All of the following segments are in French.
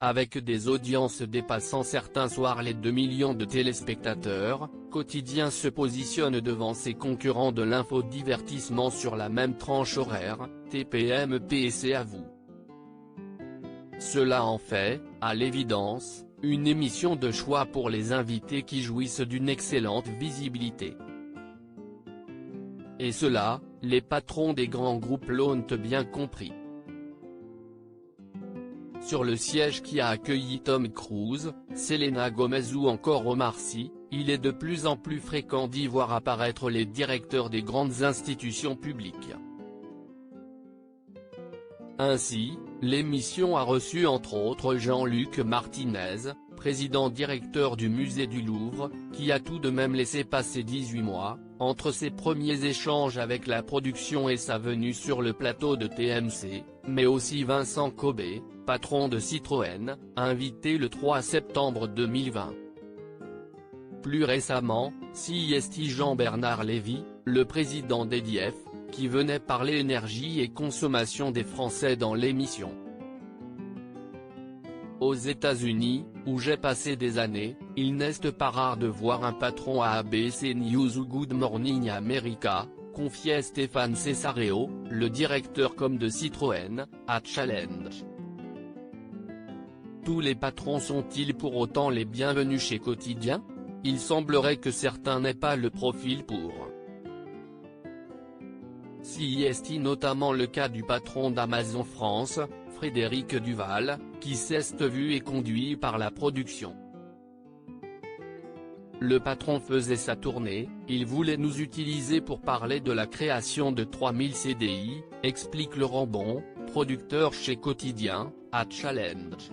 avec des audiences dépassant certains soirs les 2 millions de téléspectateurs, Quotidien se positionne devant ses concurrents de l'infodivertissement sur la même tranche horaire, TPMP à vous. Cela en fait, à l'évidence, une émission de choix pour les invités qui jouissent d'une excellente visibilité. Et cela, les patrons des grands groupes l'ont bien compris. Sur le siège qui a accueilli Tom Cruise, Selena Gomez ou encore Omar Sy, il est de plus en plus fréquent d'y voir apparaître les directeurs des grandes institutions publiques. Ainsi, l'émission a reçu entre autres Jean-Luc Martinez, président-directeur du musée du Louvre, qui a tout de même laissé passer 18 mois, entre ses premiers échanges avec la production et sa venue sur le plateau de TMC, mais aussi Vincent Kobe, patron de Citroën, invité le 3 septembre 2020. Plus récemment, CIST Jean-Bernard Lévy, le président d'EDF, qui venait parler énergie et consommation des Français dans l'émission. Aux États-Unis, où j'ai passé des années, il n'est pas rare de voir un patron à ABC News ou Good Morning America, confiait Stéphane Cesareo, le directeur com de Citroën, à Challenge. Tous les patrons sont-ils pour autant les bienvenus chez Quotidien? Il semblerait que certains n'aient pas le profil pour. CIST notamment le cas du patron d'Amazon France, Frédéric Duval, qui s'est vu et conduit par la production. Le patron faisait sa tournée, il voulait nous utiliser pour parler de la création de 3000 CDI, explique Laurent Bon, producteur chez Quotidien, à Challenge.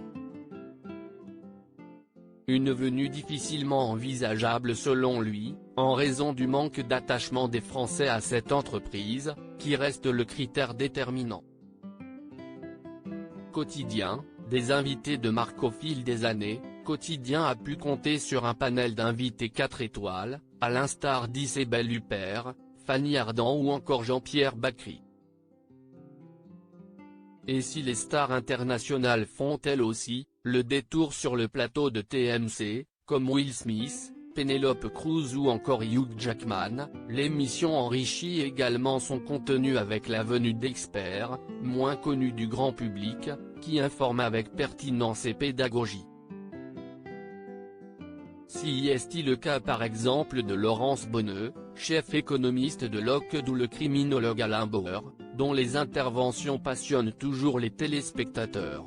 Une venue difficilement envisageable selon lui, en raison du manque d'attachement des Français à cette entreprise, qui reste le critère déterminant. Quotidien, des invités de marque au fil des années, Quotidien a pu compter sur un panel d'invités 4 étoiles, à l'instar d'Isabelle Huppert, Fanny Ardant ou encore Jean-Pierre Bacry. Et si les stars internationales font elles aussi le détour sur le plateau de TMC, comme Will Smith, Penelope Cruz ou encore Hugh Jackman, l'émission enrichit également son contenu avec la venue d'experts, moins connus du grand public, qui informent avec pertinence et pédagogie. CIST le cas par exemple de Laurence Bonneux, chef économiste de Lockheed ou le criminologue Alain Bauer, dont les interventions passionnent toujours les téléspectateurs.